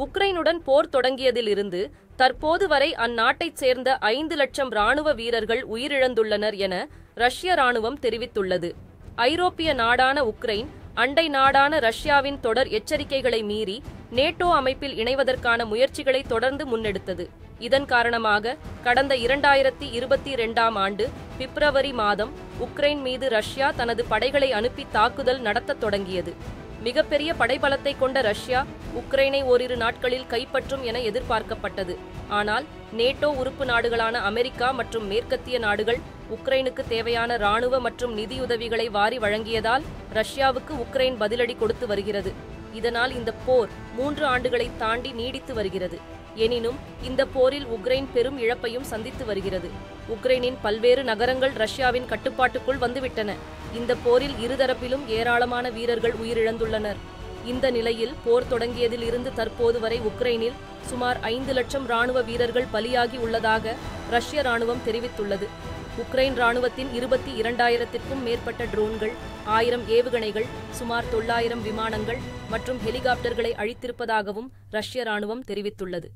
உக்ரைனுடன் போர் தொடங்கியதிலிருந்து தற்போது வரை அந்நாட்டைச் சேர்ந்த 5 லட்சம் ராணுவ வீரர்கள் உயிரிழந்துள்ளனர் என ரஷ்ய ராணுவம் தெரிவித்துள்ளது. ஐரோப்பிய நாடான உக்ரைன் அண்டை நாடான ரஷ்யாவின் தொடர் எச்சரிக்கைகளை மீறி நேட்டோ அமைப்பில் இணைவதற்கான முயற்சிகளை தொடர்ந்து முன்னெடுத்தது. இதன் காரணமாக கடந்த 2022ஆம் ஆண்டு பிப்ரவரி மாதம் உக்ரைன் மீது ரஷ்யா தனது படைகளை அனுப்பி தாக்குதல் நடத்தத் தொடங்கியது. மிகப்பெரிய படைபலத்தை கொண்ட ரஷ்யா உக்ரைனை ஓரிரு நாட்களில் கைப்பற்றும் என எதிர்பார்க்கப்பட்டது. ஆனால் நேட்டோ உறுப்பு நாடுகளான அமெரிக்கா மற்றும் மேற்கத்திய நாடுகள் உக்ரைனுக்கு தேவையான இராணுவ மற்றும் நிதியுதவிகளை வாரி வழங்கியதால் ரஷ்யாவுக்கு உக்ரைன் பதிலடி கொடுத்து வருகிறது. இதனால் இந்த போர் 3 ஆண்டுகளை தாண்டி நீடித்து வருகிறது. எனினும் இந்த போரில் உக்ரைன் பெரும் இழப்பையும் சந்தித்து வருகிறது. உக்ரைனின் பல்வேறு நகரங்கள் ரஷ்யாவின் கட்டுப்பாட்டுக்குள் வந்துவிட்டன. இந்த போரில் இருதரப்பிலும் ஏராளமான வீரர்கள் உயிரிழந்துள்ளனர். இந்த நிலையில் போர் தொடங்கியதில் இருந்து தற்போது வரை உக்ரைனில் சுமார் 5 லட்சம் ராணுவ வீரர்கள் பலியாகி உள்ளதாக ரஷ்ய ராணுவம் தெரிவித்துள்ளது. உக்ரைன் ராணுவத்தின் 22,000த்திற்கும் மேற்பட்ட ட்ரோன்கள், 1000 ஏவுகணைகள், சுமார் 900 விமானங்கள் மற்றும் ஹெலிகாப்டர்களை அழித்திருப்பதாகவும் ரஷ்ய ராணுவம் தெரிவித்துள்ளது.